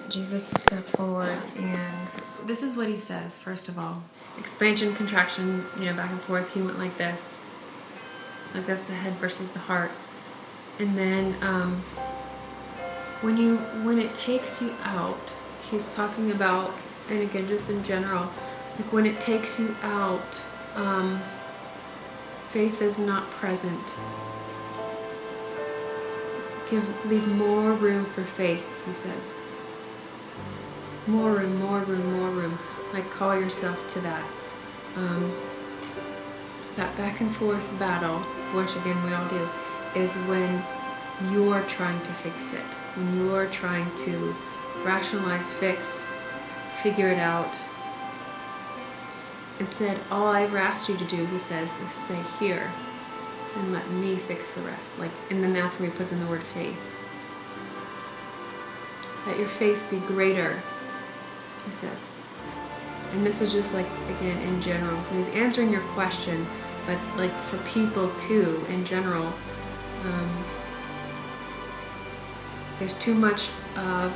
Jesus stepped forward, and this is what he says, first of all. Expansion, contraction, back and forth. He went like this. Like that's the head versus the heart. And then when it takes you out, he's talking about, and again, just in general, like when it takes you out, faith is not present. Leave more room for faith, he says. More room, more room, more room. Like call yourself to that. That back and forth battle, which again we all do, is when you're trying to fix it. When you're trying to rationalize, fix, figure it out. Instead, all I ever asked you to do, he says, is stay here and let me fix the rest. And then that's where he puts in the word faith. Let your faith be greater, he says. And this is just again, in general. So he's answering your question, but for people too, in general, there's too much of,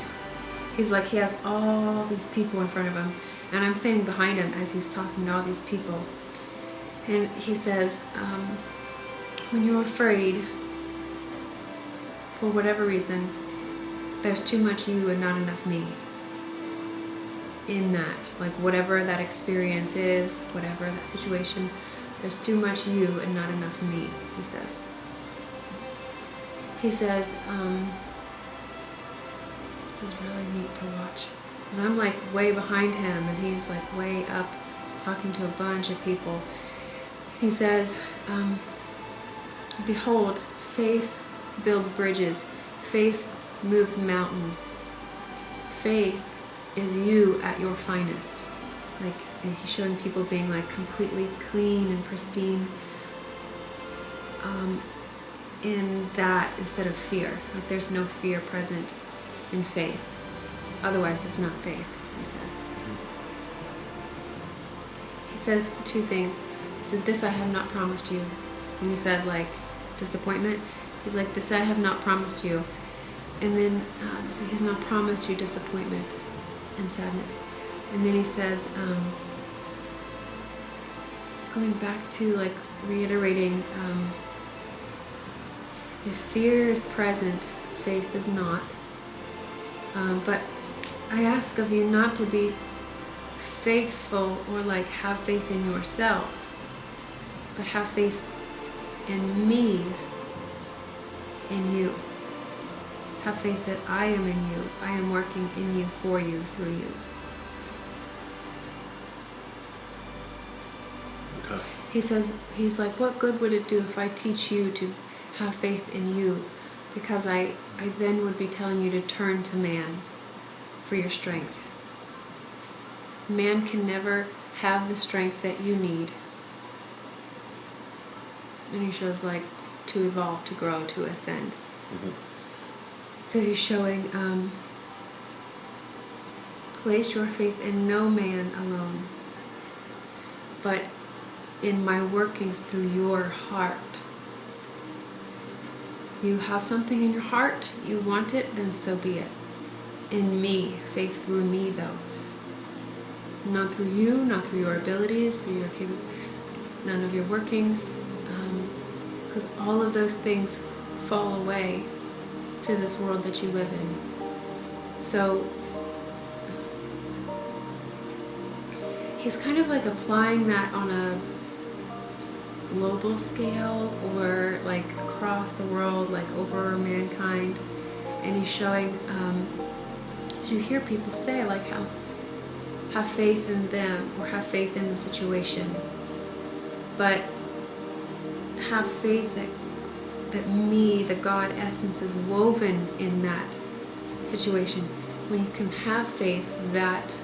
he has all these people in front of him, and I'm standing behind him as he's talking to all these people. And he says, when you're afraid, for whatever reason, there's too much you and not enough me. In that, whatever that experience is, whatever that situation, there's too much you and not enough me, he says. He says, this is really neat to watch, because I'm way behind him and he's way up talking to a bunch of people. He says, behold, faith builds bridges, faith moves mountains, faith is you at your finest. And he's showing people being completely clean and pristine in that, instead of fear. There's no fear present in faith. Otherwise it's not faith, he says. He says two things. He said, this I have not promised you. And he said disappointment. He's this I have not promised you. And then so he has not promised you disappointment and sadness. And then he says, he's going back to reiterating, if fear is present, faith is not. But I ask of you not to be faithful or have faith in yourself, but have faith in me, in you. Have faith that I am in you. I am working in you, for you, through you. Okay. He says, what good would it do if I teach you to have faith in you? Because I then would be telling you to turn to man for your strength. Man can never have the strength that you need. And he shows to evolve, to grow, to ascend. Mm-hmm. So he's showing, place your faith in no man alone, but in my workings through your heart. You have something in your heart, you want it, then so be it. In me, faith through me though. Not through you, not through your abilities, through your none of your workings, because all of those things fall away to this world that you live in. So he's kind of applying that on a global scale, or across the world, over mankind. And he's showing, so you hear people say how have faith in them or have faith in the situation, but have faith that me, the God essence, is woven in that situation. When you can have faith that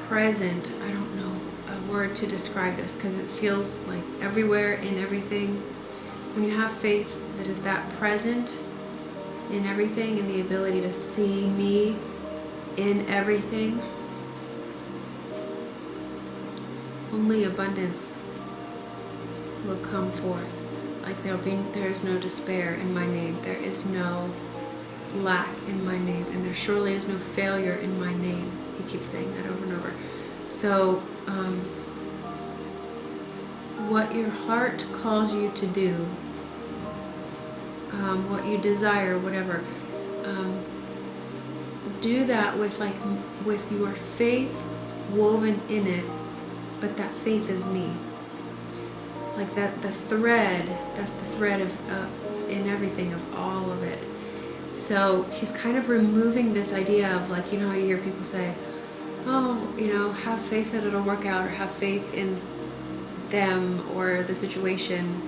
present, I don't know a word to describe this because it feels everywhere in everything. When you have faith that is that present in everything, and the ability to see me in everything, only abundance will come forth. like there is no despair in my name. There is no lack in my name, and there surely is no failure in my name. He keeps saying that over and over. So what your heart calls you to do, what you desire, whatever, do that with your faith woven in it, but that faith is me. Like that, that's the thread of in everything, of all of it. So he's kind of removing this idea of, like, you know how you hear people say, oh, you know, have faith that it'll work out, or have faith in them or the situation.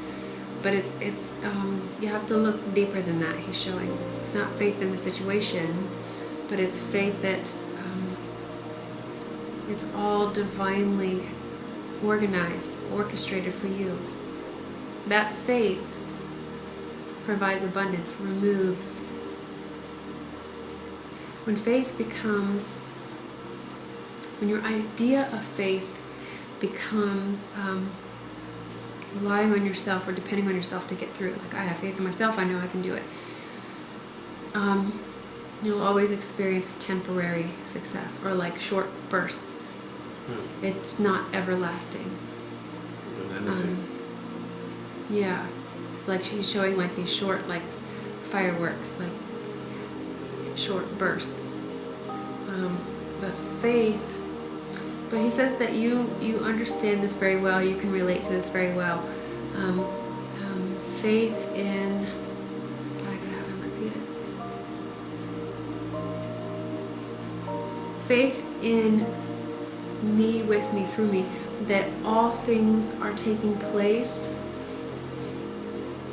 But it's you have to look deeper than that. He's showing it's not faith in the situation, but it's faith that it's all divinely organized, orchestrated for you. That faith provides abundance, removes. When your idea of faith becomes relying on yourself or depending on yourself to get through, like, I have faith in myself, I know I can do it, you'll always experience temporary success, or like short bursts. It's not everlasting. Yeah, it's like she's showing like these short, like fireworks, like short bursts. But faith, but he says that you understand this very well, you can relate to this very well. Faith in, I gotta have him repeat it. Faith in me, with me, through me, that all things are taking place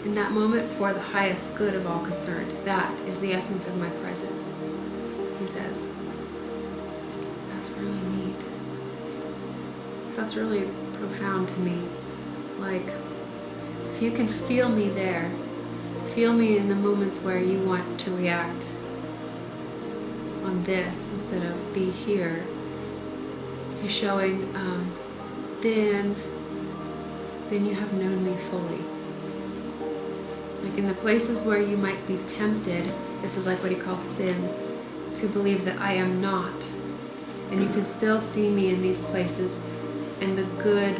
in that moment for the highest good of all concerned. That is the essence of my presence, he says. That's really neat. That's really profound to me. Like, if you can feel me there, feel me in the moments where you want to react on this instead of be here. He's showing, then you have known me fully. Like in the places where you might be tempted, this is like what he calls sin, to believe that I am not. And you can still see me in these places, and the good,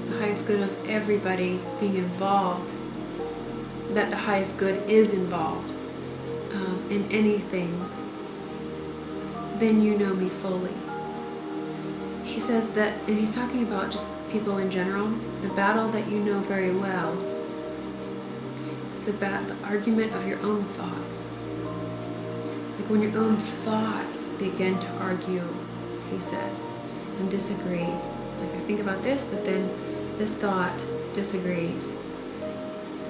the highest good of everybody being involved, that the highest good is involved in anything, then you know me fully. He says that, and he's talking about just people in general, the battle that you know very well. It's the argument of your own thoughts. Like when your own thoughts begin to argue, he says, and disagree. Like, I think about this, but then this thought disagrees.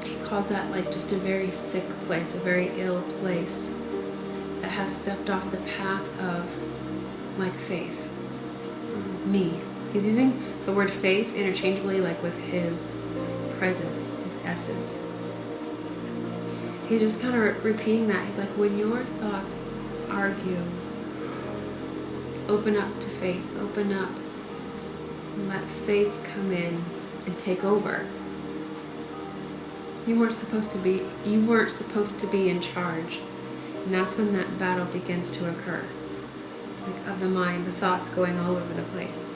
He calls that like just a very sick place, a very ill place that has stepped off the path of like faith. Me. He's using the word faith interchangeably, like with his presence, his essence. He's just kind of repeating that. He's like, when your thoughts argue, open up to faith, open up, and let faith come in and take over. You weren't supposed to be in charge. And that's when that battle begins to occur. Like of the mind, the thoughts going all over the place.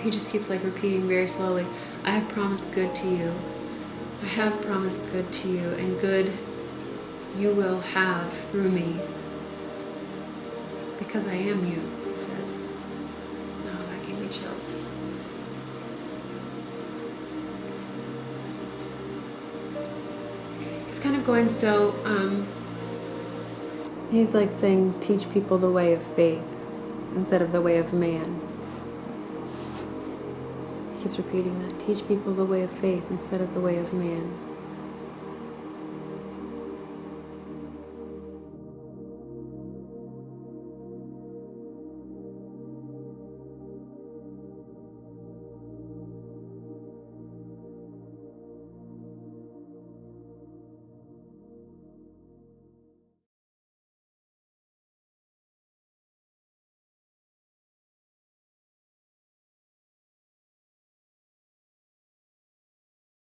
He just keeps like repeating very slowly, I have promised good to you. I have promised good to you, and good you will have through me. Because I am you, he says. Oh, that gave me chills. He's kind of going he's like saying, teach people the way of faith instead of the way of man. He keeps repeating that. Teach people the way of faith instead of the way of man.